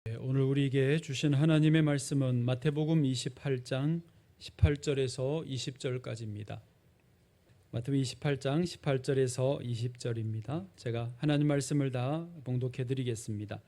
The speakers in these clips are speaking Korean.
오늘 우리에게 주신 하나님의 말씀은 마태복음 28장 18절에서 20절까지입니다. 마태복음 28장 18절에서 20절입니다. 제가 하나님 말씀을 다 봉독해 드리겠습니다.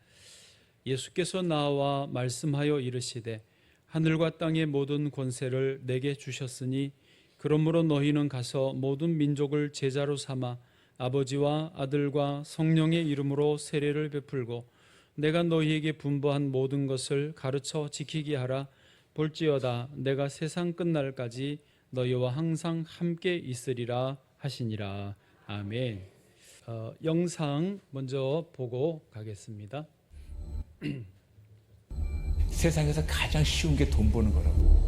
예수께서 나와 말씀하여 이르시되 하늘과 땅의 모든 권세를 내게 주셨으니 그러므로 너희는 가서 모든 민족을 제자로 삼아 아버지와 아들과 성령의 이름으로 세례를 베풀고 내가 너희에게 분부한 모든 것을 가르쳐 지키게 하라. 볼지어다 내가 세상 끝날까지 너희와 항상 함께 있으리라 하시니라. 아멘. 영상 먼저 보고 가겠습니다. 세상에서 가장 쉬운 게 돈 버는 거라고.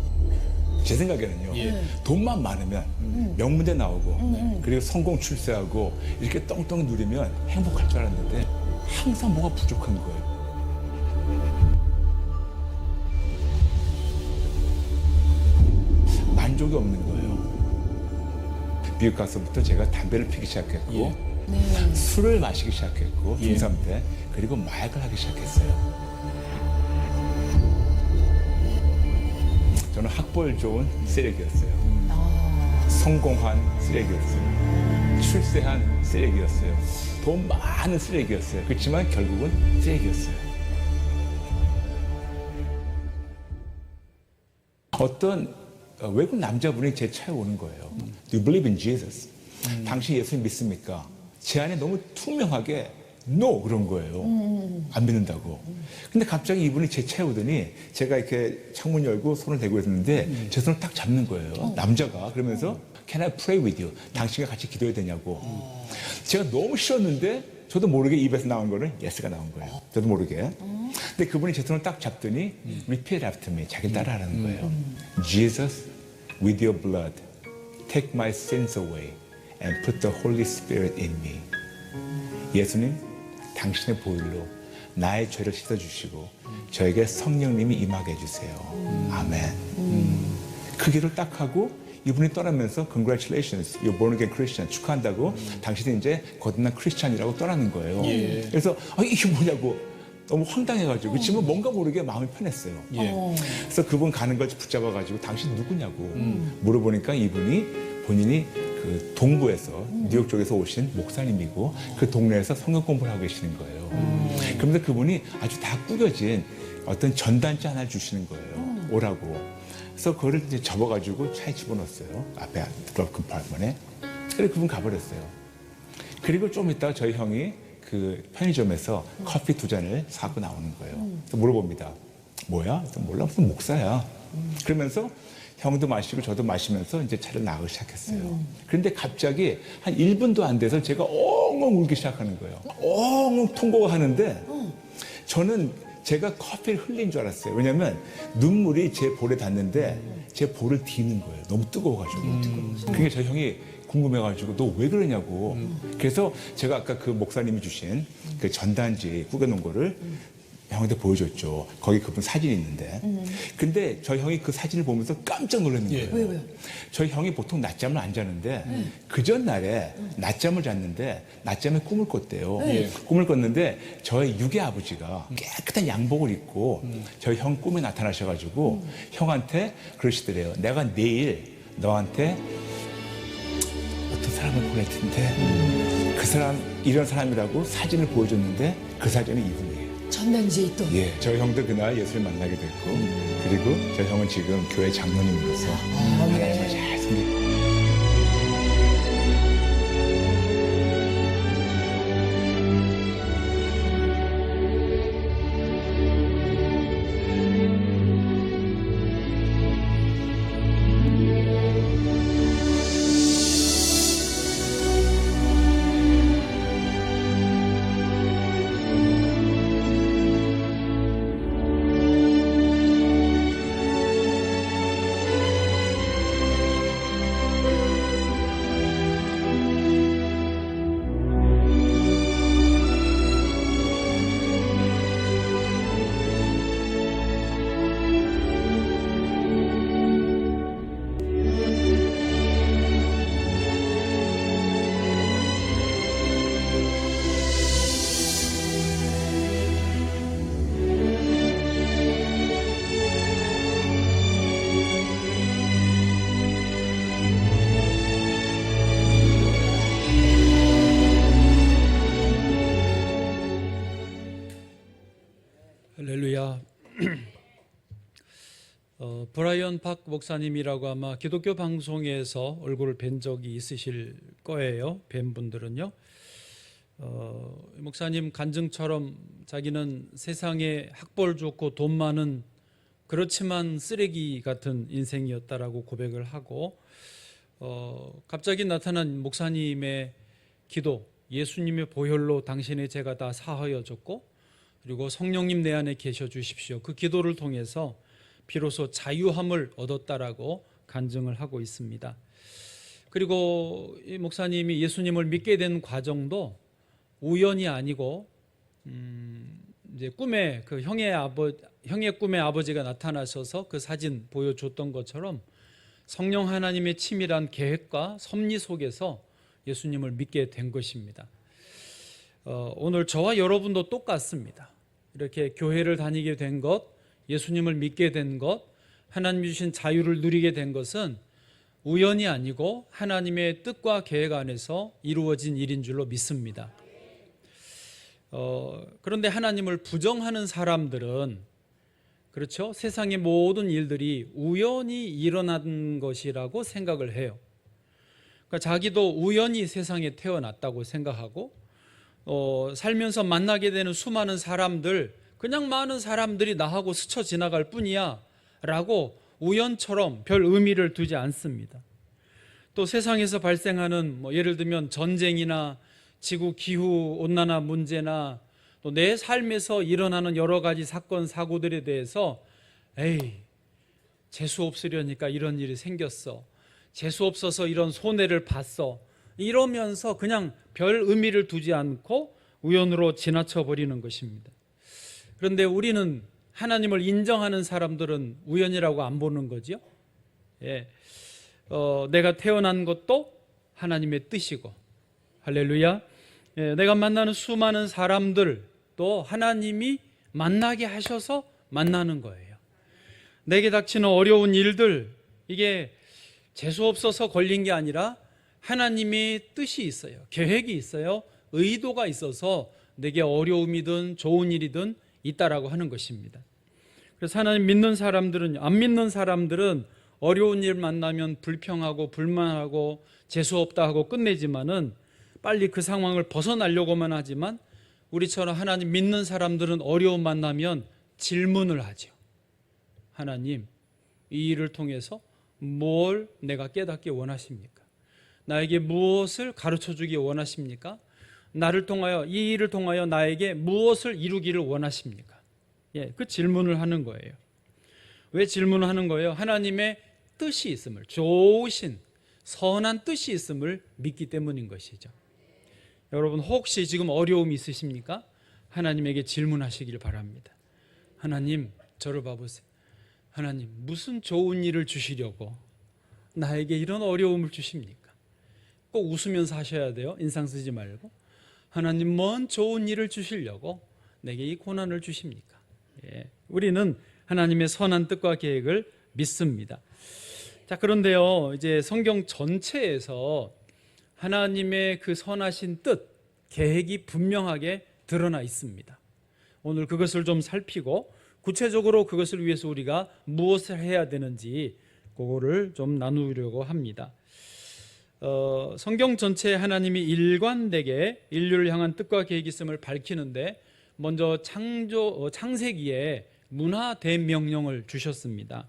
제 생각에는요. 돈만 많으면 명문대 나오고 그리고 성공 출세하고 이렇게 떵떵 누리면 행복할 줄 알았는데 항상 뭐가 부족한 거예요. 만족이 없는 거예요. 미국 가서부터 제가 담배를 피기 시작했고 술을 마시기 시작했고 중3 때 그리고 마약을 하기 시작했어요. 저는 학벌 좋은 쓰레기였어요. 성공한 쓰레기였어요. 출세한 쓰레기였어요. 돈 많은 쓰레기였어요. 그렇지만 결국은 쓰레기였어요. 어떤 외국 남자분이 제 차에 오는 거예요. Do you believe in Jesus? 당신 예수님 믿습니까? 제 안에 너무 투명하게 No! 그런 거예요. 안 믿는다고. 근데 갑자기 이분이 제 차에 오더니 제가 이렇게 창문 열고 손을 대고 있었는데 제 손을 딱 잡는 거예요. 남자가. 그러면서 Can I pray with you? 당신과 같이 기도해야 되냐고. 제가 너무 싫었는데 저도 모르게 입에서 나온 거는 Yes가 나온 거예요. 저도 모르게. 근데 그분이 제 손을 딱 잡더니 Repeat after me. 자기 따라하는 거예요. Jesus, with your blood, take my sins away and put the Holy Spirit in me. 예수님, 당신의 보혈로 나의 죄를 씻어주시고 저에게 성령님이 임하게 해주세요. 아멘. 그 길을 딱 하고 이분이 떠나면서 Congratulations, you're born again Christian. 축하한다고 당신이 이제 거듭난 크리스찬이라고 떠나는 거예요. 그래서 이게 뭐냐고 너무 황당해가지고 그렇지만 뭔가 모르게 마음이 편했어요. 그래서 그분 가는 걸 붙잡아가지고 당신 누구냐고 물어보니까 이분이 본인이 그 동부에서 뉴욕 쪽에서 오신 목사님이고 그 동네에서 성경 공부를 하고 계시는 거예요. 그러면서 그분이 아주 다 꾸겨진 어떤 전단지 하나 주시는 거예요. 오라고. 그래서 그거를 이제 접어가지고 차에 집어넣었어요. 앞에 드롭 컴파트먼에. 그래서 그분 가버렸어요. 그리고 좀 있다가 저희 형이 그 편의점에서 커피 2잔을 사고 나오는 거예요. 그래서 물어봅니다. 뭐야? 몰라, 무슨 목사야. 그러면서 형도 마시고 저도 마시면서 이제 차를 나가기 시작했어요. 그런데 갑자기 한 1분도 안 돼서 제가 엉엉 울기 시작하는 거예요. 엉엉 통곡을 하는데 저는 제가 커피를 흘린 줄 알았어요. 왜냐면 눈물이 제 볼에 닿는데 제 볼을 디는 거예요. 너무 뜨거워가지고. 그게 저희 형이 궁금해가지고 너 왜 그러냐고. 그래서 제가 아까 그 목사님이 주신 그 전단지 꾸겨놓은 거를 형한테 보여줬죠. 거기 그분 사진이 있는데. 근데 저희 형이 그 사진을 보면서 깜짝 놀랐는 거예요. 왜요? 저희 형이 보통 낮잠을 안 자는데 그 전날에 낮잠을 잤는데 낮잠에 꿈을 꿨대요. 꿈을 꿨는데 저희 육의 아버지가 깨끗한 양복을 입고 저희 형 꿈에 나타나셔가지고 형한테 그러시더래요. 내가 내일 너한테 어떤 사람을 보낼 텐데 그 사람 이런 사람이라고 사진을 보여줬는데 그 사진이 이분이에요. 전단지에 있던. 저희 형도 그날 예수를 만나게 됐고 그리고 저희 형은 지금 교회 장로님으로서 하나님을 잘 섬기고 할렐루야. 브라이언 박 목사님이라고 아마 기독교 방송에서 얼굴을 뵌 적이 있으실 거예요. 뵌 분들은요. 목사님 간증처럼 자기는 세상에 학벌 좋고 돈 많은 그렇지만 쓰레기 같은 인생이었다라고 고백을 하고 갑자기 나타난 목사님의 기도, 예수님의 보혈로 당신의 죄가 다 사하여졌고 그리고 성령님 내 안에 계셔 주십시오. 그 기도를 통해서 비로소 자유함을 얻었다라고 간증을 하고 있습니다. 그리고 이 목사님이 예수님을 믿게 된 과정도 우연이 아니고 이제 꿈에 그 형의 꿈에 아버지가 나타나셔서 그 사진 보여줬던 것처럼 성령 하나님의 치밀한 계획과 섭리 속에서 예수님을 믿게 된 것입니다. 오늘 저와 여러분도 똑같습니다. 이렇게 교회를 다니게 된 것, 예수님을 믿게 된 것, 하나님이 주신 자유를 누리게 된 것은 우연이 아니고 하나님의 뜻과 계획 안에서 이루어진 일인 줄로 믿습니다. 그런데 하나님을 부정하는 사람들은 그렇죠? 세상의 모든 일들이 우연히 일어난 것이라고 생각을 해요. 그러니까 자기도 우연히 세상에 태어났다고 생각하고 살면서 만나게 되는 수많은 사람들, 그냥 많은 사람들이 나하고 스쳐 지나갈 뿐이야 라고 우연처럼 별 의미를 두지 않습니다. 또 세상에서 발생하는 예를 들면 전쟁이나 지구 기후 온난화 문제나 또 내 삶에서 일어나는 여러 가지 사건 사고들에 대해서 재수 없으려니까 이런 일이 생겼어, 재수 없어서 이런 손해를 봤어, 이러면서 그냥 별 의미를 두지 않고 우연으로 지나쳐 버리는 것입니다. 그런데 우리는 하나님을 인정하는 사람들은 우연이라고 안 보는 거죠. 내가 태어난 것도 하나님의 뜻이고, 할렐루야. 내가 만나는 수많은 사람들도 하나님이 만나게 하셔서 만나는 거예요. 내게 닥치는 어려운 일들, 이게 재수 없어서 걸린 게 아니라 하나님의 뜻이 있어요. 계획이 있어요. 의도가 있어서 내게 어려움이든 좋은 일이든 있다라고 하는 것입니다. 그래서 하나님 믿는 사람들은, 안 믿는 사람들은 어려운 일 만나면 불평하고 불만하고 재수없다 하고 끝내지만은 빨리 그 상황을 벗어나려고만 하지만 우리처럼 하나님 믿는 사람들은 어려움 만나면 질문을 하죠. 하나님, 이 일을 통해서 뭘 내가 깨닫기 원하십니까? 나에게 무엇을 가르쳐 주기 원하십니까? 나를 통하여, 이 일을 통하여 나에게 무엇을 이루기를 원하십니까? 그 질문을 하는 거예요. 왜 질문을 하는 거예요? 하나님의 뜻이 있음을, 좋으신 선한 뜻이 있음을 믿기 때문인 것이죠. 여러분 혹시 지금 어려움이 있으십니까? 하나님에게 질문하시길 바랍니다. 하나님, 저를 봐보세요. 하나님, 무슨 좋은 일을 주시려고 나에게 이런 어려움을 주십니까? 꼭 웃으면서 하셔야 돼요. 인상 쓰지 말고. 하나님, 뭔 좋은 일을 주시려고 내게 이 고난을 주십니까? 우리는 하나님의 선한 뜻과 계획을 믿습니다. 자, 그런데요, 이제 성경 전체에서 하나님의 그 선하신 뜻, 계획이 분명하게 드러나 있습니다. 오늘 그것을 좀 살피고 구체적으로 그것을 위해서 우리가 무엇을 해야 되는지 그거를 좀 나누려고 합니다. 성경 전체에 하나님이 일관되게 인류를 향한 뜻과 계획이 있음을 밝히는데 먼저 창세기에 문화 대명령을 주셨습니다.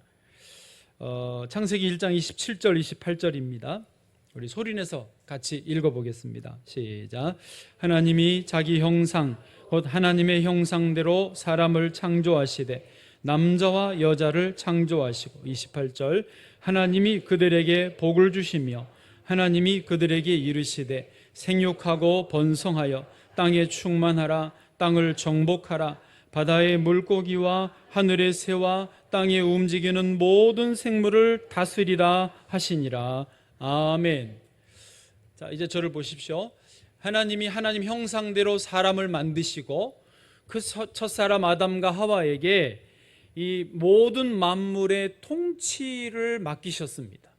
창세기 1장 27절 28절입니다. 우리 소리내서 같이 읽어보겠습니다. 시작. 하나님이 자기 형상 곧 하나님의 형상대로 사람을 창조하시되 남자와 여자를 창조하시고 28절 하나님이 그들에게 복을 주시며 하나님이 그들에게 이르시되 생육하고 번성하여 땅에 충만하라 땅을 정복하라 바다의 물고기와 하늘의 새와 땅에 움직이는 모든 생물을 다스리라 하시니라. 아멘. 자, 이제 저를 보십시오. 하나님이 하나님 형상대로 사람을 만드시고 그 첫사람 아담과 하와에게 이 모든 만물의 통치를 맡기셨습니다.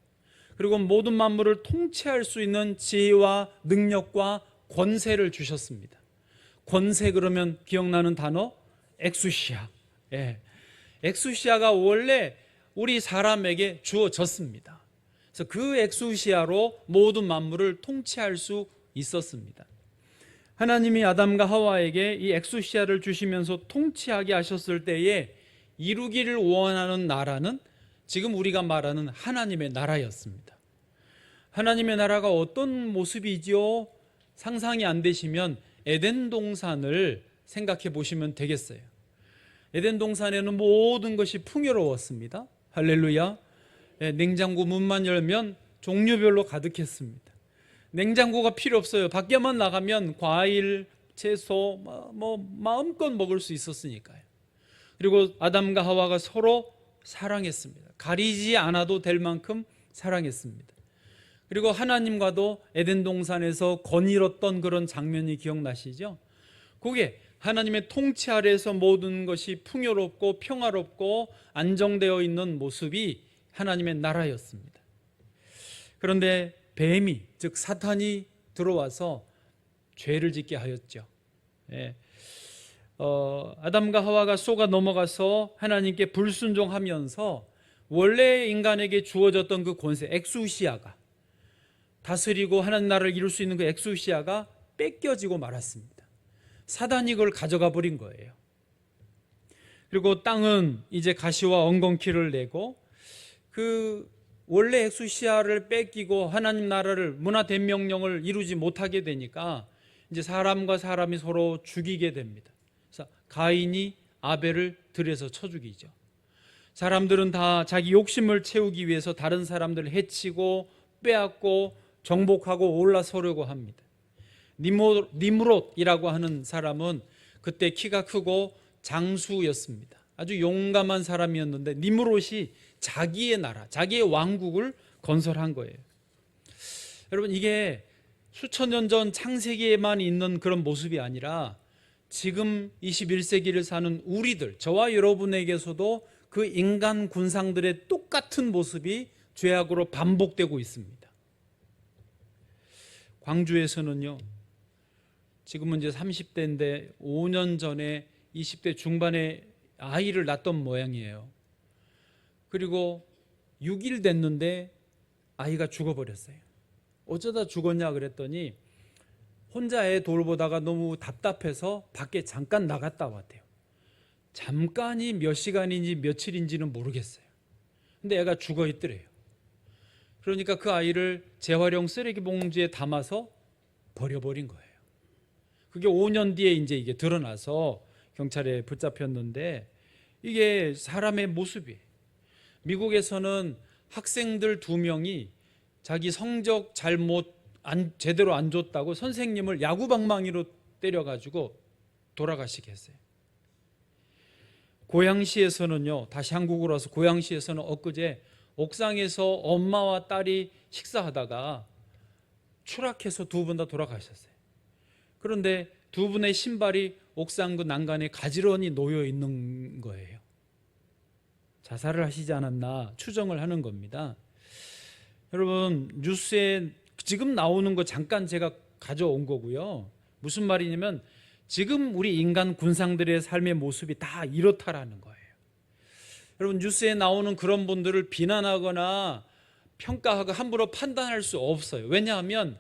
그리고 모든 만물을 통치할 수 있는 지혜와 능력과 권세를 주셨습니다. 권세 그러면 기억나는 단어? 엑수시아. 예. 엑수시아가 원래 우리 사람에게 주어졌습니다. 그래서 그 엑수시아로 모든 만물을 통치할 수 있었습니다. 하나님이 아담과 하와에게 이 엑수시아를 주시면서 통치하게 하셨을 때에 이루기를 원하는 나라는 지금 우리가 말하는 하나님의 나라였습니다. 하나님의 나라가 어떤 모습이지요? 상상이 안 되시면 에덴 동산을 생각해 보시면 되겠어요. 에덴 동산에는 모든 것이 풍요로웠습니다. 할렐루야. 냉장고 문만 열면 종류별로 가득했습니다. 냉장고가 필요 없어요. 밖에만 나가면 과일, 채소 뭐 마음껏 먹을 수 있었으니까요. 그리고 아담과 하와가 서로 사랑했습니다. 가리지 않아도 될 만큼 사랑했습니다. 그리고 하나님과도 에덴 동산에서 거닐었던 그런 장면이 기억나시죠? 그게 하나님의 통치 아래에서 모든 것이 풍요롭고 평화롭고 안정되어 있는 모습이 하나님의 나라였습니다. 그런데 뱀이, 즉 사탄이 들어와서 죄를 짓게 하였죠. 아담과 하와가 속아 넘어가서 하나님께 불순종하면서 원래 인간에게 주어졌던 그 권세, 엑수시아가, 다스리고 하나님 나라를 이룰 수 있는 그 엑수시아가 뺏겨지고 말았습니다. 사단이 그걸 가져가 버린 거예요. 그리고 땅은 이제 가시와 엉겅퀴를 내고 그 원래 엑수시아를 뺏기고 하나님 나라를, 문화 대명령을 이루지 못하게 되니까 이제 사람과 사람이 서로 죽이게 됩니다. 그래서 가인이 아벨을 들여서 쳐 죽이죠. 사람들은 다 자기 욕심을 채우기 위해서 다른 사람들을 해치고 빼앗고 정복하고 올라서려고 합니다. 니므롯이라고 하는 사람은 그때 키가 크고 장수였습니다. 아주 용감한 사람이었는데 니므롯이 자기의 나라, 자기의 왕국을 건설한 거예요. 여러분, 이게 수천 년 전 창세기에만 있는 그런 모습이 아니라 지금 21세기를 사는 우리들, 저와 여러분에게서도 그 인간 군상들의 똑같은 모습이 죄악으로 반복되고 있습니다. 광주에서는요, 지금은 이제 30대인데 5년 전에 20대 중반에 아이를 낳았던 모양이에요. 그리고 6일 됐는데 아이가 죽어버렸어요. 어쩌다 죽었냐 그랬더니 혼자 애 돌보다가 너무 답답해서 밖에 잠깐 나갔다 왔대요. 잠깐이 몇 시간인지 며칠인지는 모르겠어요. 근데 애가 죽어 있더래요. 그러니까 그 아이를 재활용 쓰레기 봉지에 담아서 버려버린 거예요. 그게 5년 뒤에 이제 이게 드러나서 경찰에 붙잡혔는데 이게 사람의 모습이에요. 미국에서는 학생들 2명이 자기 성적 제대로 안 줬다고 선생님을 야구방망이로 때려가지고 돌아가시게 했어요. 고양시에서는요, 다시 한국으로 와서 고양시에서는 엊그제 옥상에서 엄마와 딸이 식사하다가 추락해서 2분 다 돌아가셨어요. 그런데 2분의 신발이 옥상 그 난간에 가지런히 놓여 있는 거예요. 자살을 하시지 않았나 추정을 하는 겁니다. 여러분, 뉴스에 지금 나오는 거 잠깐 제가 가져온 거고요. 무슨 말이냐면 지금 우리 인간 군상들의 삶의 모습이 다 이렇다라는 거예요. 여러분, 뉴스에 나오는 그런 분들을 비난하거나 평가하고 함부로 판단할 수 없어요. 왜냐하면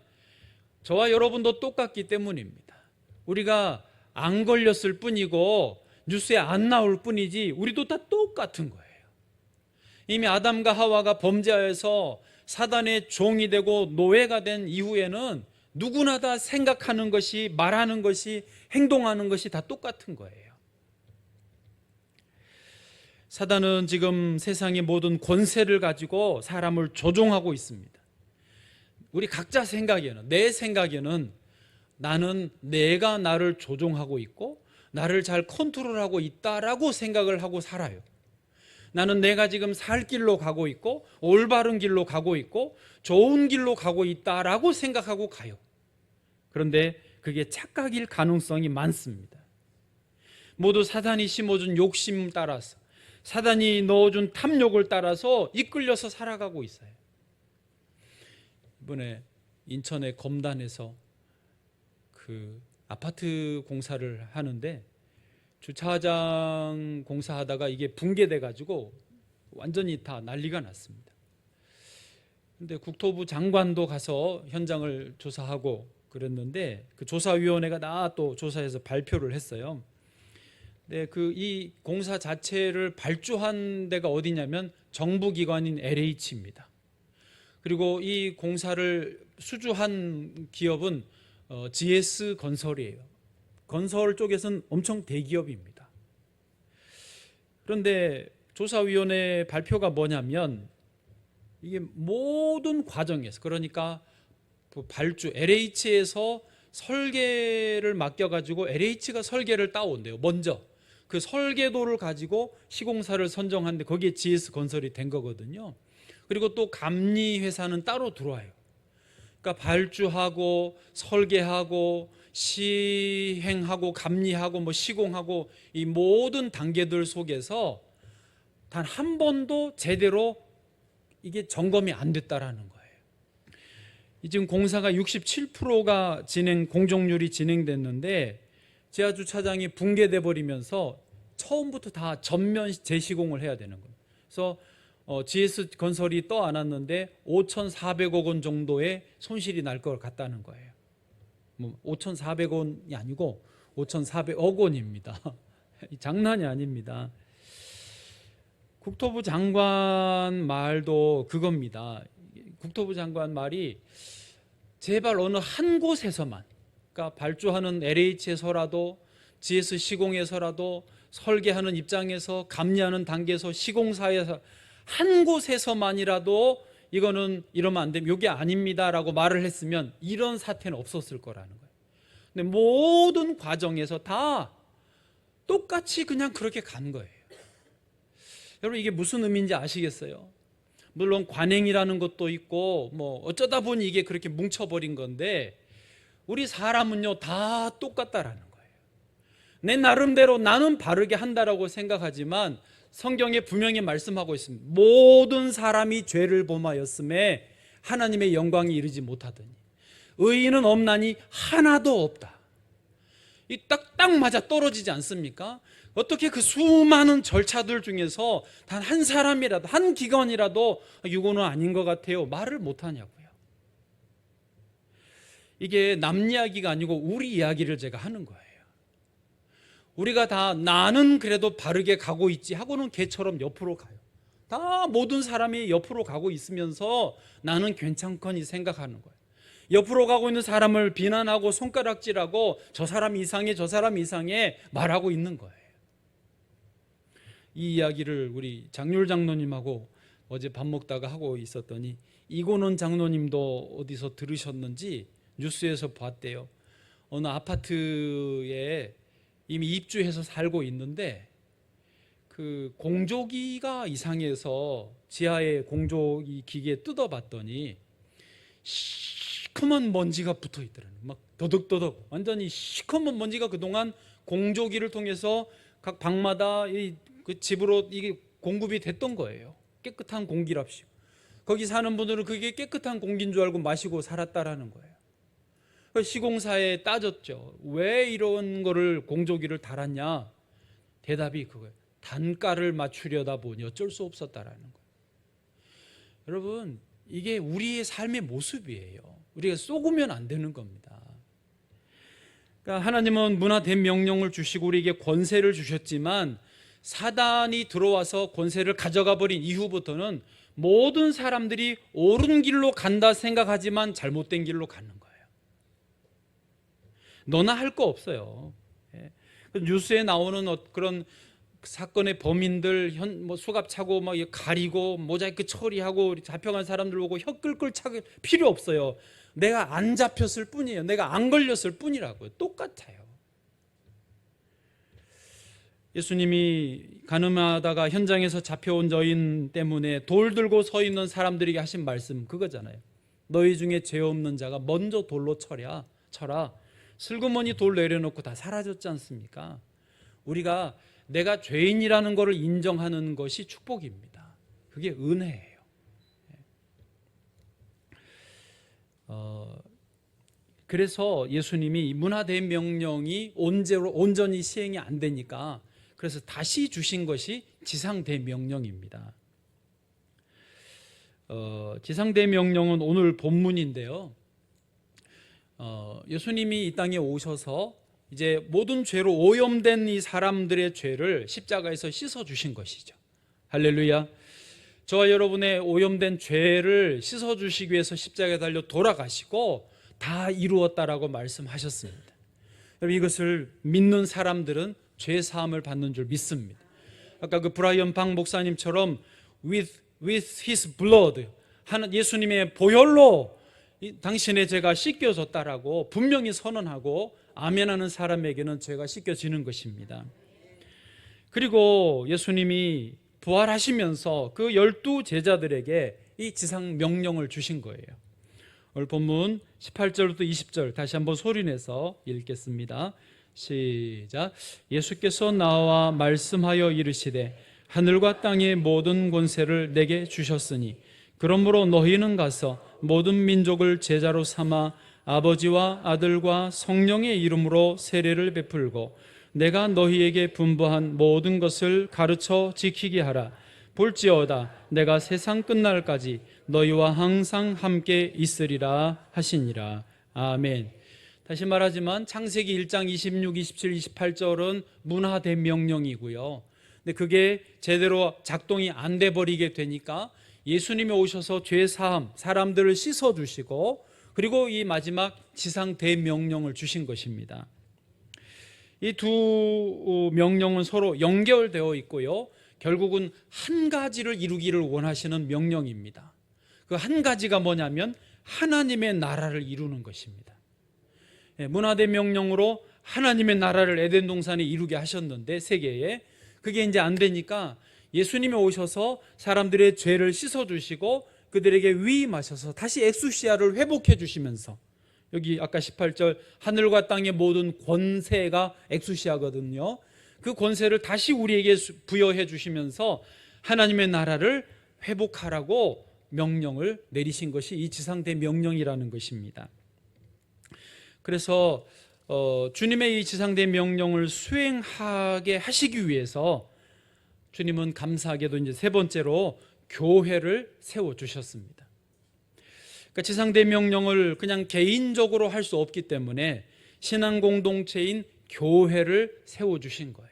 저와 여러분도 똑같기 때문입니다. 우리가 안 걸렸을 뿐이고 뉴스에 안 나올 뿐이지 우리도 다 똑같은 거예요. 이미 아담과 하와가 범죄하여서 사단의 종이 되고 노예가 된 이후에는 누구나 다 생각하는 것이, 말하는 것이, 행동하는 것이 다 똑같은 거예요. 사단은 지금 세상의 모든 권세를 가지고 사람을 조종하고 있습니다. 우리 각자 생각에는, 내 생각에는 나는 내가 나를 조종하고 있고 나를 잘 컨트롤하고 있다라고 생각을 하고 살아요. 나는 내가 지금 살 길로 가고 있고 올바른 길로 가고 있고 좋은 길로 가고 있다라고 생각하고 가요. 그런데 그게 착각일 가능성이 많습니다. 모두 사단이 심어준 욕심 따라서, 사단이 넣어준 탐욕을 따라서 이끌려서 살아가고 있어요. 이번에 인천의 검단에서 그 아파트 공사를 하는데 주차장 공사하다가 이게 붕괴돼 가지고 완전히 다 난리가 났습니다. 근데 국토부 장관도 가서 현장을 조사하고 그랬는데 그 조사위원회가 또 조사해서 발표를 했어요. 네, 이 공사 자체를 발주한 데가 어디냐면 정부기관인 LH입니다. 그리고 이 공사를 수주한 기업은 GS 건설이에요. 건설 쪽에서는 엄청 대기업입니다. 그런데 조사위원회 발표가 뭐냐면 이게 모든 과정에서, 그러니까 발주 LH에서 설계를 맡겨가지고 LH가 설계를 따온대요. 먼저 그 설계도를 가지고 시공사를 선정하는데 거기에 GS 건설이 된 거거든요. 그리고 또 감리 회사는 따로 들어와요. 그러니까 발주하고 설계하고 시행하고 감리하고 시공하고 이 모든 단계들 속에서 단 한 번도 제대로 이게 점검이 안 됐다라는 거예요. 지금 공사가 67%가 공정률이 진행됐는데 지하주차장이 붕괴돼 버리면서 처음부터 다 전면 재시공을 해야 되는 거예요. 그래서 GS 건설이 떠안았는데 5,400억 원 정도의 손실이 날 것 같다는 거예요. 5,400원이 아니고 5,400억 원입니다. 장난이 아닙니다. 국토부 장관 말도 그겁니다. 국토부 장관 말이 제발 어느 한 곳에서만, 그러니까 발주하는 LH에서라도 GS 시공에서라도 설계하는 입장에서 감리하는 단계에서 시공사에서 한 곳에서만이라도 이거는 이러면 안 됩니다, 이게 아닙니다라고 말을 했으면 이런 사태는 없었을 거라는 거예요. 근데 모든 과정에서 다 똑같이 그냥 그렇게 간 거예요. 여러분 이게 무슨 의미인지 아시겠어요? 물론 관행이라는 것도 있고 어쩌다 보니 이게 그렇게 뭉쳐버린 건데 우리 사람은요 다 똑같다라는 거예요. 내 나름대로 나는 바르게 한다라고 생각하지만 성경에 분명히 말씀하고 있습니다. 모든 사람이 죄를 범하였음에 하나님의 영광에 이르지 못하더니 의인은 없나니 하나도 없다. 이 딱 맞아 떨어지지 않습니까? 어떻게 그 수많은 절차들 중에서 단 한 사람이라도, 한 기관이라도 이거는 아닌 것 같아요 말을 못하냐고요. 이게 남 이야기가 아니고 우리 이야기를 제가 하는 거예요. 우리가 다 나는 그래도 바르게 가고 있지 하고는 개처럼 옆으로 가요. 다 모든 사람이 옆으로 가고 있으면서 나는 괜찮거니 생각하는 거예요. 옆으로 가고 있는 사람을 비난하고 손가락질하고 저 사람 이상해 저 사람 이상해 말하고 있는 거예요. 이 이야기를 우리 장률 장로님하고 어제 밥 먹다가 하고 있었더니 이고는 장로님도 어디서 들으셨는지 뉴스에서 봤대요. 어느 아파트에 이미 입주해서 살고 있는데 그 공조기가 이상해서 지하에 공조기 기계에 뜯어봤더니 시커먼 먼지가 붙어 있더라고요. 막 더덕더덕 완전히 시커먼 먼지가 그동안 공조기를 통해서 각 방마다 그 집으로 이게 공급이 됐던 거예요. 깨끗한 공기랍시고 거기 사는 분들은 그게 깨끗한 공기인 줄 알고 마시고 살았다라는 거예요. 시공사에 따졌죠. 왜 이런 거를 공조기를 달았냐? 대답이 그거예요. 단가를 맞추려다 보니 어쩔 수 없었다라는 거예요. 여러분 이게 우리의 삶의 모습이에요. 우리가 쏘구면 안 되는 겁니다. 그러니까 하나님은 문화된 명령을 주시고 우리에게 권세를 주셨지만 사단이 들어와서 권세를 가져가 버린 이후부터는 모든 사람들이 옳은 길로 간다 생각하지만 잘못된 길로 가는 거예요. 너나 할 거 없어요. 뉴스에 나오는 그런 사건의 범인들 수갑 차고 막 가리고 모자이크 처리하고 잡혀간 사람들 보고 혀 끌끌 차길 필요 없어요. 내가 안 잡혔을 뿐이에요. 내가 안 걸렸을 뿐이라고요. 똑같아요. 예수님이 가늠하다가 현장에서 잡혀온 여인 때문에 돌 들고 서 있는 사람들에게 하신 말씀 그거잖아요. 너희 중에 죄 없는 자가 먼저 돌로 쳐라. 슬그머니 돌 내려놓고 다 사라졌지 않습니까? 우리가 내가 죄인이라는 것을 인정하는 것이 축복입니다. 그게 은혜예요. 그래서 예수님이 문화대명령이 온전히 시행이 안 되니까 그래서 다시 주신 것이 지상대명령입니다. 지상대명령은 오늘 본문인데요. 예수님이 이 땅에 오셔서 이제 모든 죄로 오염된 이 사람들의 죄를 십자가에서 씻어 주신 것이죠. 할렐루야. 저와 여러분의 오염된 죄를 씻어 주시기 위해서 십자가에 달려 돌아가시고 다 이루었다라고 말씀하셨습니다. 여러분, 이것을 믿는 사람들은 죄 사함을 받는 줄 믿습니다. 아까 그 브라이언 박 목사님처럼 with his blood, 예수님의 보혈로 당신의 죄가 씻겨졌다라고 분명히 선언하고 아멘하는 사람에게는 죄가 씻겨지는 것입니다. 그리고 예수님이 부활하시면서 그 12 제자들에게 이 지상 명령을 주신 거예요. 오늘 본문 18절부터 20절 다시 한번 소리내서 읽겠습니다. 시작. 예수께서 나와 말씀하여 이르시되 하늘과 땅의 모든 권세를 내게 주셨으니 그러므로 너희는 가서 모든 민족을 제자로 삼아 아버지와 아들과 성령의 이름으로 세례를 베풀고 내가 너희에게 분부한 모든 것을 가르쳐 지키게 하라. 볼지어다 내가 세상 끝날까지 너희와 항상 함께 있으리라 하시니라. 아멘. 다시 말하지만 창세기 1장 26, 27, 28절은 문화대명령이고요. 근데 그게 제대로 작동이 안 돼 버리게 되니까 예수님이 오셔서 죄 사함, 사람들을 씻어 주시고 그리고 이 마지막 지상 대명령을 주신 것입니다. 이 두 명령은 서로 연결되어 있고요. 결국은 한 가지를 이루기를 원하시는 명령입니다. 그 한 가지가 뭐냐면 하나님의 나라를 이루는 것입니다. 문화대명령으로 하나님의 나라를 에덴 동산에 이루게 하셨는데 세계에 그게 이제 안 되니까 예수님이 오셔서 사람들의 죄를 씻어주시고 그들에게 위임하셔서 다시 엑수시아를 회복해 주시면서 여기 아까 18절 하늘과 땅의 모든 권세가 엑수시아거든요. 그 권세를 다시 우리에게 부여해 주시면서 하나님의 나라를 회복하라고 명령을 내리신 것이 이 지상대 명령이라는 것입니다. 그래서 주님의 이 지상대 명령을 수행하게 하시기 위해서 주님은 감사하게도 이제 세 번째로 교회를 세워주셨습니다. 그러니까 지상대 명령을 그냥 개인적으로 할 수 없기 때문에 신앙 공동체인 교회를 세워주신 거예요.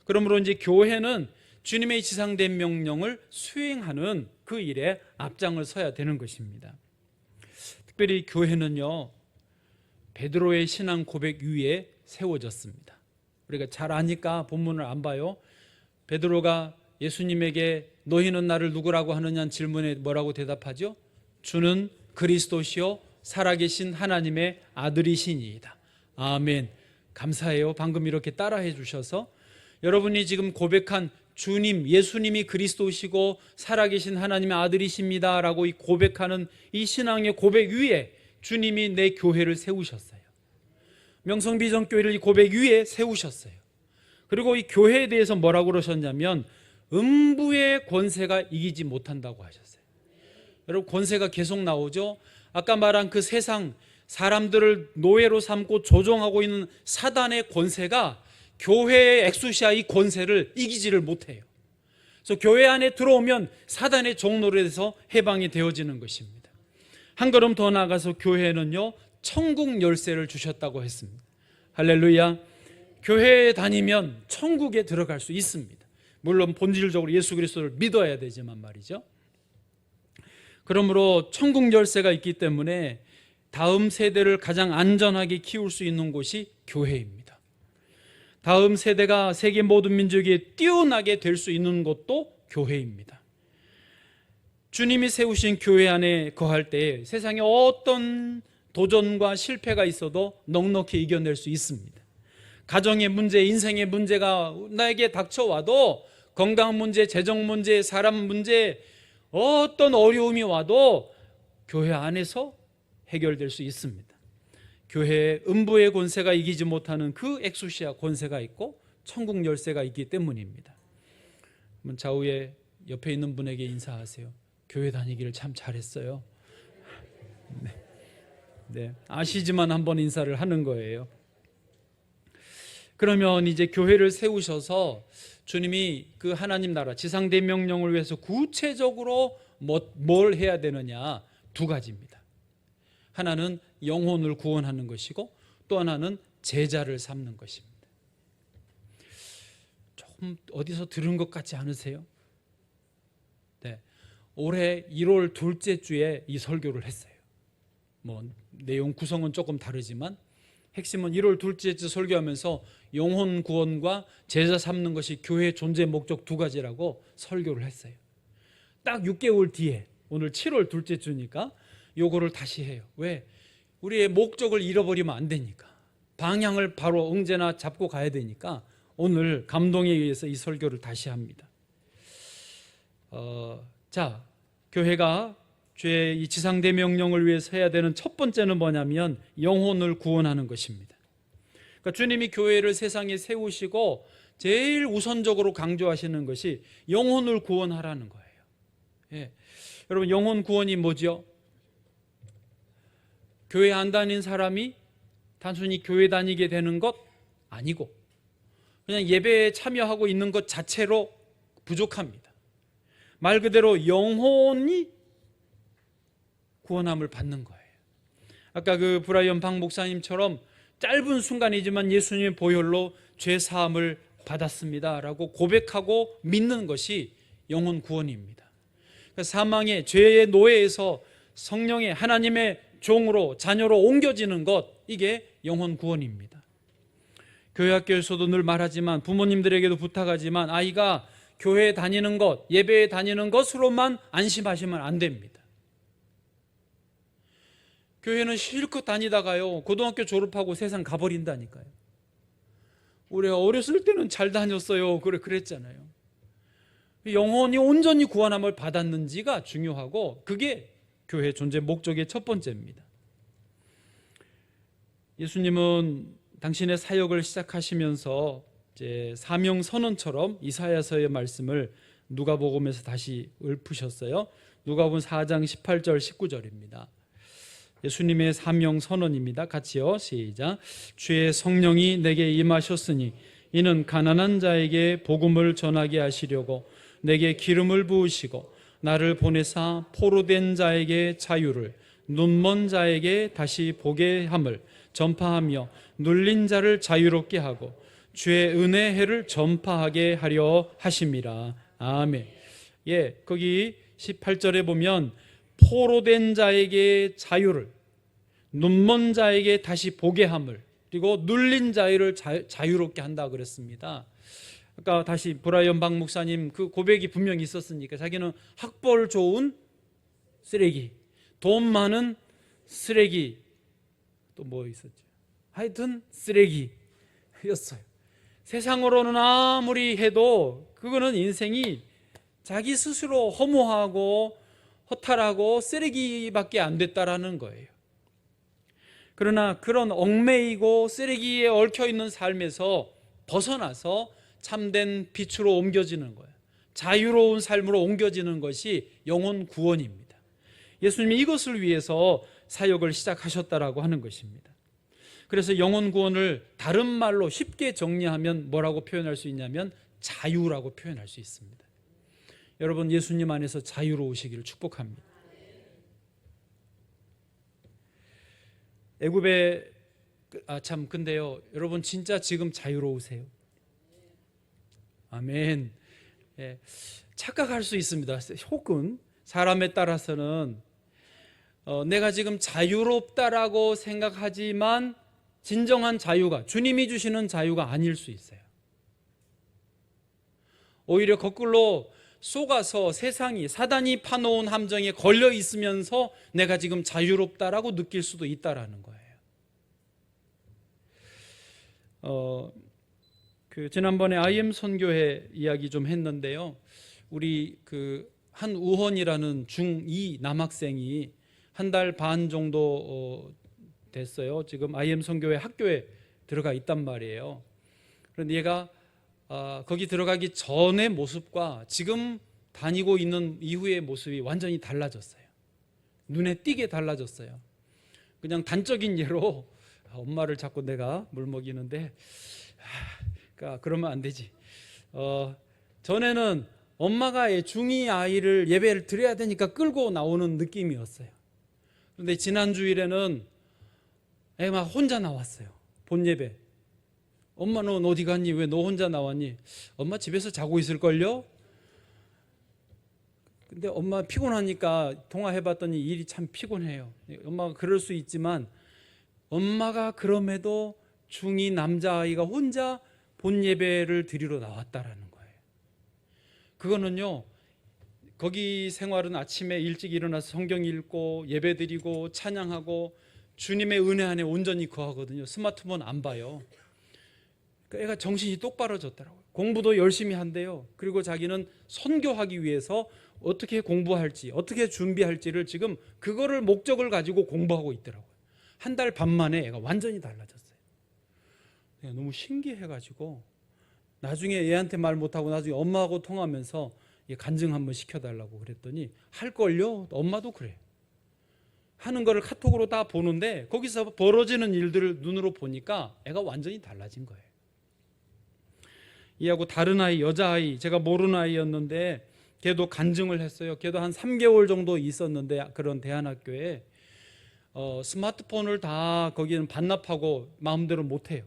그러므로 이제 교회는 주님의 지상대 명령을 수행하는 그 일에 앞장을 서야 되는 것입니다. 특별히 교회는요, 베드로의 신앙 고백 위에 세워졌습니다. 우리가 잘 아니까 본문을 안 봐요. 베드로가 예수님에게 너희는 나를 누구라고 하느냐는 질문에 뭐라고 대답하죠? 주는 그리스도시요 살아계신 하나님의 아들이시니이다. 아멘. 감사해요. 방금 이렇게 따라해 주셔서 여러분이 지금 고백한 주님, 예수님이 그리스도시고 살아계신 하나님의 아들이십니다 라고 고백하는 이 신앙의 고백 위에 주님이 내 교회를 세우셨어요. 명성비전교회를 이 고백 위에 세우셨어요. 그리고 이 교회에 대해서 뭐라고 그러셨냐면 음부의 권세가 이기지 못한다고 하셨어요. 여러분, 권세가 계속 나오죠. 아까 말한 그 세상 사람들을 노예로 삼고 조종하고 있는 사단의 권세가 교회의 엑수시아 이 권세를 이기지를 못해요. 그래서 교회 안에 들어오면 사단의 종노릇에서 해방이 되어지는 것입니다. 한 걸음 더 나아가서 교회는요, 천국 열쇠를 주셨다고 했습니다. 할렐루야. 교회에 다니면 천국에 들어갈 수 있습니다. 물론 본질적으로 예수 그리스도를 믿어야 되지만 말이죠. 그러므로 천국 열쇠가 있기 때문에 다음 세대를 가장 안전하게 키울 수 있는 곳이 교회입니다. 다음 세대가 세계 모든 민족에 뛰어나게 될 수 있는 곳도 교회입니다. 주님이 세우신 교회 안에 거할 때 세상에 어떤 도전과 실패가 있어도 넉넉히 이겨낼 수 있습니다. 가정의 문제, 인생의 문제가 나에게 닥쳐와도 건강 문제, 재정 문제, 사람 문제, 어떤 어려움이 와도 교회 안에서 해결될 수 있습니다. 교회에 음부의 권세가 이기지 못하는 그 엑수시아 권세가 있고 천국 열쇠가 있기 때문입니다. 좌우에 옆에 있는 분에게 인사하세요. 교회 다니기를 참 잘했어요. 네. 네, 아시지만 한번 인사를 하는 거예요. 그러면 이제 교회를 세우셔서 주님이 그 하나님 나라 지상대명령을 위해서 구체적으로 뭘 해야 되느냐, 두 가지입니다. 하나는 영혼을 구원하는 것이고 또 하나는 제자를 삼는 것입니다. 조금 어디서 들은 것 같지 않으세요? 네, 올해 1월 둘째 주에 이 설교를 했어요. 뭐 내용 구성은 조금 다르지만 핵심은 1월 둘째 주 설교하면서 영혼 구원과 제자 삼는 것이 교회의 존재 목적 두 가지라고 설교를 했어요. 딱 6개월 뒤에 오늘 7월 둘째 주니까 요거를 다시 해요. 왜? 우리의 목적을 잃어버리면 안 되니까. 방향을 바로 언제나 잡고 가야 되니까 오늘 감동에 의해서 이 설교를 다시 합니다. 자, 교회가 주의 이 지상대명령을 위해서 해야 되는 첫 번째는 뭐냐면 영혼을 구원하는 것입니다. 그러니까 주님이 교회를 세상에 세우시고 제일 우선적으로 강조하시는 것이 영혼을 구원하라는 거예요. 예. 여러분, 영혼 구원이 뭐죠? 교회 안 다닌 사람이 단순히 교회 다니게 되는 것 아니고 그냥 예배에 참여하고 있는 것 자체로 부족합니다. 말 그대로 영혼이 구원함을 받는 거예요. 아까 그 브라이언 박 목사님처럼 짧은 순간이지만 예수님의 보혈로 죄 사함을 받았습니다라고 고백하고 믿는 것이 영혼 구원입니다. 그러니까 사망의 죄의 노예에서 성령의 하나님의 종으로 자녀로 옮겨지는 것, 이게 영혼 구원입니다. 교회 학교에서도 늘 말하지만 부모님들에게도 부탁하지만 아이가 교회에 다니는 것, 예배에 다니는 것으로만 안심하시면 안 됩니다. 교회는 실컷 다니다가요 고등학교 졸업하고 세상 가버린다니까요. 우리가 어렸을 때는 잘 다녔어요 그랬잖아요. 영혼이 온전히 구원함을 받았는지가 중요하고 그게 교회 존재 목적의 첫 번째입니다. 예수님은 당신의 사역을 시작하시면서 이제 사명 선언처럼 이사야서의 말씀을 누가복음에서 다시 읊으셨어요. 누가복음 4장 18절 19절입니다. 예수님의 사명 선언입니다. 같이요. 시작. 주의 성령이 내게 임하셨으니 이는 가난한 자에게 복음을 전하게 하시려고 내게 기름을 부으시고 나를 보내사 포로된 자에게 자유를, 눈먼 자에게 다시 보게 함을 전파하며 눌린 자를 자유롭게 하고 주의 은혜의 해를 전파하게 하려 하심이라. 아멘. 예, 거기 18절에 보면 포로된 자에게 자유를, 눈먼 자에게 다시 보게 함을, 그리고 눌린 자를 자유롭게 한다 그랬습니다. 아까 다시 브라이언 박 목사님 그 고백이 분명히 있었으니까 자기는 학벌 좋은 쓰레기, 돈 많은 쓰레기, 또 뭐 있었죠? 하여튼 쓰레기였어요. 세상으로는 아무리 해도 그거는 인생이 자기 스스로 허무하고 허탈하고 쓰레기밖에 안 됐다라는 거예요. 그러나 그런 얽매이고 쓰레기에 얽혀있는 삶에서 벗어나서 참된 빛으로 옮겨지는 거예요. 자유로운 삶으로 옮겨지는 것이 영혼 구원입니다. 예수님이 이것을 위해서 사역을 시작하셨다라고 하는 것입니다. 그래서 영혼 구원을 다른 말로 쉽게 정리하면 뭐라고 표현할 수 있냐면 자유라고 표현할 수 있습니다. 여러분, 예수님 안에서 자유로우시기를 축복합니다. 애굽에 근데요 여러분 진짜 지금 자유로우세요? 아멘. 예, 착각할 수 있습니다. 혹은 사람에 따라서는 내가 지금 자유롭다라고 생각하지만 진정한 자유가 주님이 주시는 자유가 아닐 수 있어요. 오히려 거꾸로 속아서 세상이 사단이 파놓은 함정에 걸려 있으면서 내가 지금 자유롭다라고 느낄 수도 있다라는 거예요. 지난번에 IM 선교회 이야기 좀 했는데요. 우리 한우헌이라는 중2 남학생이 한 달 반 정도 됐어요. 지금 IM 선교회 학교에 들어가 있단 말이에요. 그런데 얘가 거기 들어가기 전의 모습과 지금 다니고 있는 이후의 모습이 완전히 달라졌어요. 눈에 띄게 달라졌어요. 그냥 단적인 예로 엄마를 자꾸 내가 물먹이는데 그러니까 그러면 안 되지. 전에는 엄마가 중2 아이를 예배를 드려야 되니까 끌고 나오는 느낌이었어요. 그런데 지난 주일에는 애가 혼자 나왔어요. 본 예배. 엄마 넌 어디 갔니? 왜 너 혼자 나왔니? 엄마 집에서 자고 있을걸요? 근데 엄마 피곤하니까 통화해봤더니 일이 참 피곤해요. 엄마가 그럴 수 있지만 엄마가 그럼에도 중2 남자아이가 혼자 본 예배를 드리러 나왔다라는 거예요. 그거는요, 거기 생활은 아침에 일찍 일어나서 성경 읽고 예배 드리고 찬양하고 주님의 은혜 안에 온전히 거하거든요. 스마트폰 안 봐요. 애가 정신이 똑바로 졌더라고요. 공부도 열심히 한대요. 그리고 자기는 선교하기 위해서 어떻게 공부할지, 어떻게 준비할지를 지금 그거를 목적을 가지고 공부하고 있더라고요. 한 달 반 만에 애가 완전히 달라졌어요. 너무 신기해가지고 나중에 애한테 말 못하고 나중에 엄마하고 통하면서 간증 한번 시켜달라고 그랬더니 할걸요? 엄마도 그래요. 하는 거를 카톡으로 다 보는데 거기서 벌어지는 일들을 눈으로 보니까 애가 완전히 달라진 거예요. 이하고 다른 아이, 여자아이, 제가 모르는 아이였는데 걔도 간증을 했어요. 걔도 한 3개월 정도 있었는데 그런 대안학교에 스마트폰을 다 거기는 반납하고 마음대로 못해요.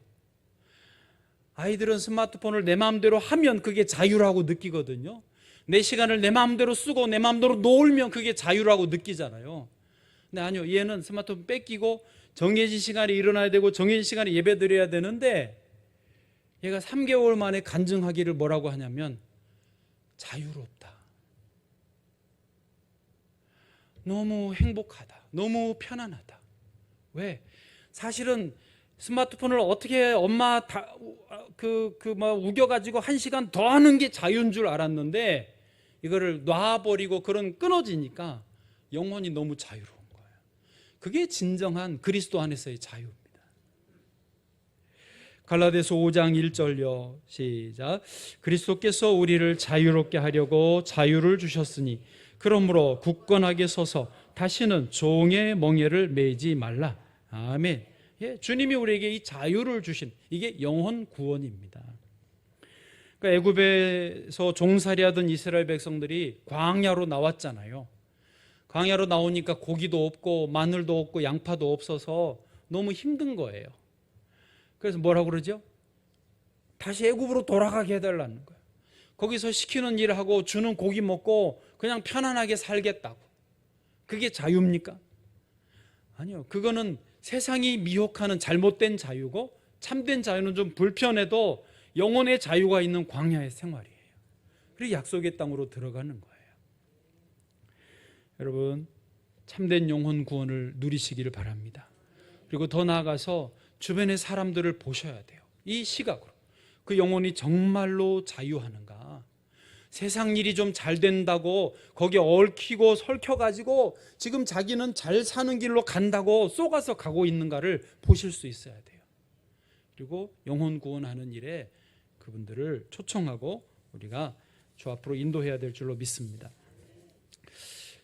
아이들은 스마트폰을 내 마음대로 하면 그게 자유라고 느끼거든요. 내 시간을 내 마음대로 쓰고 내 마음대로 놀면 그게 자유라고 느끼잖아요. 근데 아니요, 얘는 스마트폰 뺏기고 정해진 시간에 일어나야 되고 정해진 시간에 예배 드려야 되는데 얘가 3개월 만에 간증하기를 뭐라고 하냐면 자유롭다. 너무 행복하다. 너무 편안하다. 왜? 사실은 스마트폰을 어떻게 엄마 우겨가지고 1시간 더 하는 게 자유인 줄 알았는데 이거를 놔버리고 그런 끊어지니까 영혼이 너무 자유로운 거예요. 그게 진정한 그리스도 안에서의 자유입니다. 갈라디아서 5장 1절요. 시작. 그리스도께서 우리를 자유롭게 하려고 자유를 주셨으니 그러므로 굳건하게 서서 다시는 종의 멍에를 매지 말라. 아멘. 예, 주님이 우리에게 이 자유를 주신 이게 영혼 구원입니다. 그러니까 애굽에서 종살이하던 이스라엘 백성들이 광야로 나왔잖아요. 광야로 나오니까 고기도 없고 마늘도 없고 양파도 없어서 너무 힘든 거예요. 그래서 뭐라고 그러죠? 다시 애굽으로 돌아가게 해달라는 거예요. 거기서 시키는 일을 하고 주는 고기 먹고 그냥 편안하게 살겠다고. 그게 자유입니까? 아니요. 그거는 세상이 미혹하는 잘못된 자유고 참된 자유는 좀 불편해도 영혼의 자유가 있는 광야의 생활이에요. 그리고 약속의 땅으로 들어가는 거예요. 여러분, 참된 영혼 구원을 누리시기를 바랍니다. 그리고 더 나아가서 주변의 사람들을 보셔야 돼요. 이 시각으로. 그 영혼이 정말로 자유하는가? 세상 일이 좀 잘 된다고 거기에 얽히고 설켜가지고 지금 자기는 잘 사는 길로 간다고 쏘가서 가고 있는가를 보실 수 있어야 돼요. 그리고 영혼 구원하는 일에 그분들을 초청하고 우리가 주 앞으로 인도해야 될 줄로 믿습니다.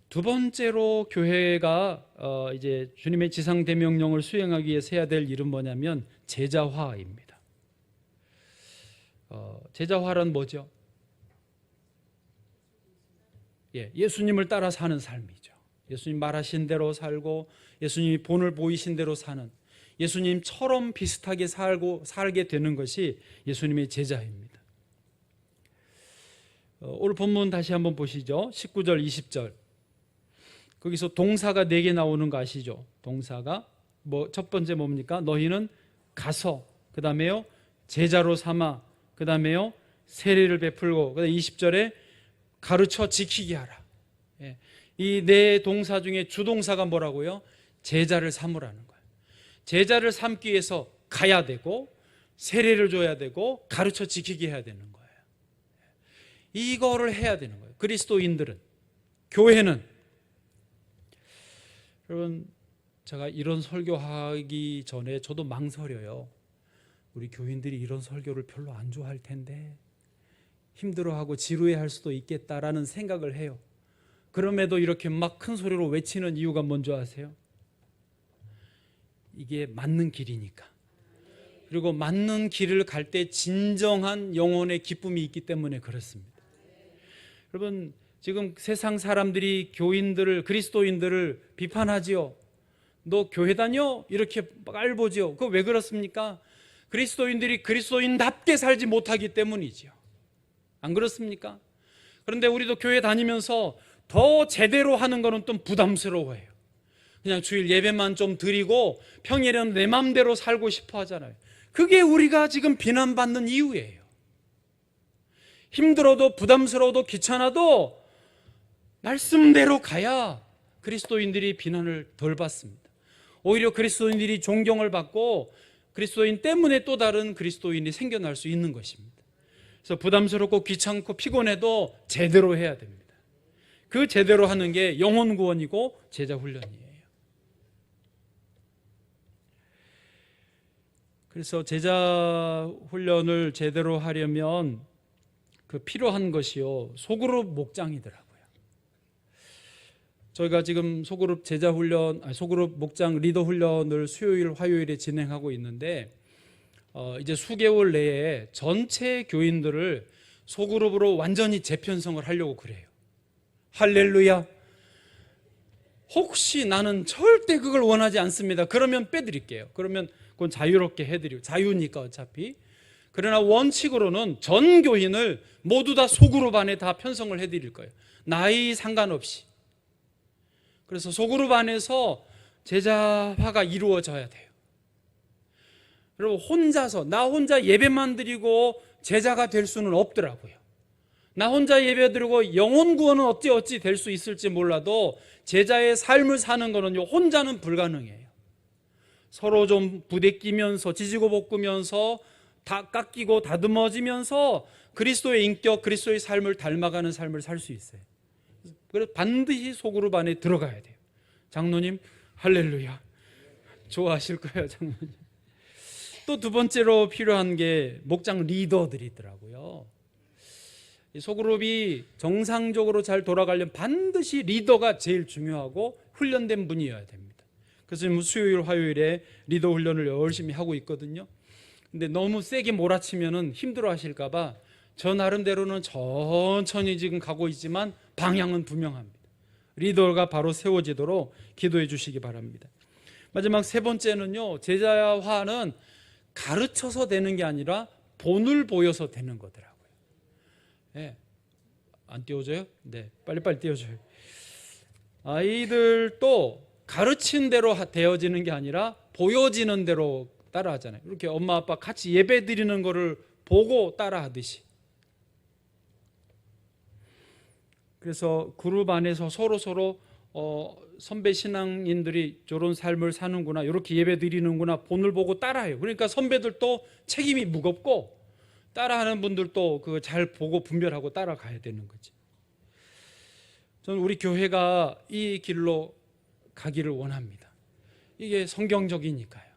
두 번째로 교회가 이제 주님의 지상 대명령을 수행하기 위해서 해야 될 일은 뭐냐면 제자화입니다. 제자화란 뭐죠? 예수님을 따라 사는 삶이죠. 예수님 말하신 대로 살고 예수님이 본을 보이신 대로 사는, 예수님처럼 비슷하게 살게 되는 것이 예수님의 제자입니다. 오늘 본문 다시 한번 보시죠. 19절 20절. 거기서 동사가 4개 나오는 거 아시죠? 동사가 첫 번째 뭡니까? 너희는 가서, 그 다음에요 제자로 삼아, 그 다음에요 세례를 베풀고, 그 다음에 20절에 가르쳐 지키게 하라. 이 네 동사 중에 주동사가 뭐라고요? 제자를 삼으라는 거예요. 제자를 삼기 위해서 가야 되고 세례를 줘야 되고 가르쳐 지키게 해야 되는 거예요. 이거를 해야 되는 거예요. 그리스도인들은, 교회는. 여러분, 제가 이런 설교하기 전에 저도 망설여요. 우리 교인들이 이런 설교를 별로 안 좋아할 텐데 힘들어하고 지루해할 수도 있겠다라는 생각을 해요. 그럼에도 이렇게 막 큰 소리로 외치는 이유가 뭔지 아세요? 이게 맞는 길이니까. 그리고 맞는 길을 갈 때 진정한 영혼의 기쁨이 있기 때문에 그렇습니다. 여러분, 지금 세상 사람들이 교인들을, 그리스도인들을 비판하지요. 너 교회 다녀? 이렇게 깔보지요. 그거 왜 그렇습니까? 그리스도인들이 그리스도인답게 살지 못하기 때문이지요. 안 그렇습니까? 그런데 우리도 교회 다니면서 더 제대로 하는 거는 좀 부담스러워해요. 그냥 주일 예배만 좀 드리고 평일에는 내 맘대로 살고 싶어 하잖아요. 그게 우리가 지금 비난받는 이유예요. 힘들어도 부담스러워도 귀찮아도 말씀대로 가야 그리스도인들이 비난을 덜 받습니다. 오히려 그리스도인들이 존경을 받고 그리스도인 때문에 또 다른 그리스도인이 생겨날 수 있는 것입니다. 그래서 부담스럽고 귀찮고 피곤해도 제대로 해야 됩니다. 그 제대로 하는 게 영혼 구원이고 제자 훈련이에요. 그래서 제자 훈련을 제대로 하려면 그 필요한 것이요, 소그룹 목장이더라고요. 저희가 지금 소그룹 제자 훈련, 소그룹 목장 리더 훈련을 수요일, 화요일에 진행하고 있는데 이제 수개월 내에 전체 교인들을 소그룹으로 완전히 재편성을 하려고 그래요. 할렐루야. 혹시 나는 절대 그걸 원하지 않습니다. 그러면 빼드릴게요. 그러면 그건 자유롭게 해드리고, 자유니까 어차피. 그러나 원칙으로는 전 교인을 모두 다 소그룹 안에 다 편성을 해드릴 거예요. 나이 상관없이. 그래서 소그룹 안에서 제자화가 이루어져야 돼요. 여러분, 혼자서 나 혼자 예배만 드리고 제자가 될 수는 없더라고요. 나 혼자 예배 드리고 영혼 구원은 어찌 될 수 있을지 몰라도 제자의 삶을 사는 거는요, 혼자는 불가능해요. 서로 좀 부대끼면서 지지고 볶으면서 다 깎이고 다듬어지면서 그리스도의 인격, 그리스도의 삶을 닮아가는 삶을 살 수 있어요. 그래서 반드시 소그룹 안에 들어가야 돼요. 장로님 할렐루야. 좋아하실 거예요, 장로님. 또 두 번째로 필요한 게 목장 리더들이더라고요. 이 소그룹이 정상적으로 잘 돌아가려면 반드시 리더가 제일 중요하고 훈련된 분이어야 됩니다. 그래서 수요일, 화요일에 리더 훈련을 열심히 하고 있거든요. 근데 너무 세게 몰아치면은 힘들어 하실까봐 저 나름대로는 천천히 지금 가고 있지만 방향은 분명합니다. 리더가 바로 세워지도록 기도해 주시기 바랍니다. 마지막 세 번째는요, 제자화는 가르쳐서 되는 게 아니라 본을 보여서 되는 거더라고요. 네. 안 띄워줘요? 네, 빨리빨리 띄워줘요. 아이들도 가르친 대로 되어지는 게 아니라 보여지는 대로 따라하잖아요. 이렇게 엄마 아빠 같이 예배 드리는 거를 보고 따라하듯이. 그래서 그룹 안에서 서로 선배 신앙인들이 저런 삶을 사는구나, 이렇게 예배 드리는구나 본을 보고 따라해요. 그러니까 선배들도 책임이 무겁고 따라하는 분들도 그거 잘 보고 분별하고 따라가야 되는 거지. 저는 우리 교회가 이 길로 가기를 원합니다. 이게 성경적이니까요.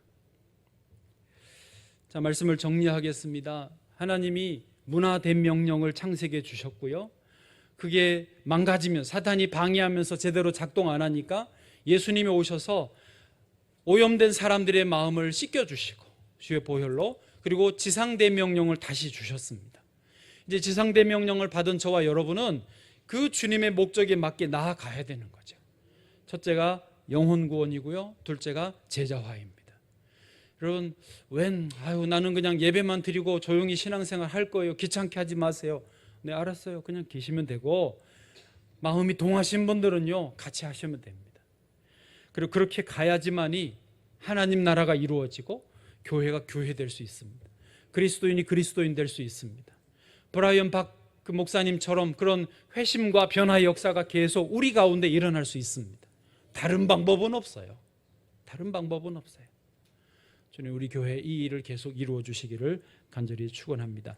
자, 말씀을 정리하겠습니다. 하나님이 문화된 명령을 창세기에 주셨고요. 그게 망가지면 사탄이 방해하면서 제대로 작동 안 하니까 예수님이 오셔서 오염된 사람들의 마음을 씻겨주시고 주의 보혈로, 그리고 지상대명령을 다시 주셨습니다. 이제 지상대명령을 받은 저와 여러분은 그 주님의 목적에 맞게 나아가야 되는 거죠. 첫째가 영혼 구원이고요, 둘째가 제자화입니다. 여러분, 나는 그냥 예배만 드리고 조용히 신앙생활 할 거예요, 귀찮게 하지 마세요. 네, 알았어요. 그냥 계시면 되고, 마음이 동하신 분들은요, 같이 하시면 됩니다. 그리고 그렇게 가야지만이 하나님 나라가 이루어지고 교회가 교회 될 수 있습니다. 그리스도인이 그리스도인 될 수 있습니다. 브라이언 박 그 목사님처럼 그런 회심과 변화의 역사가 계속 우리 가운데 일어날 수 있습니다. 다른 방법은 없어요. 다른 방법은 없어요. 주님, 우리 교회 이 일을 계속 이루어 주시기를 간절히 축원합니다.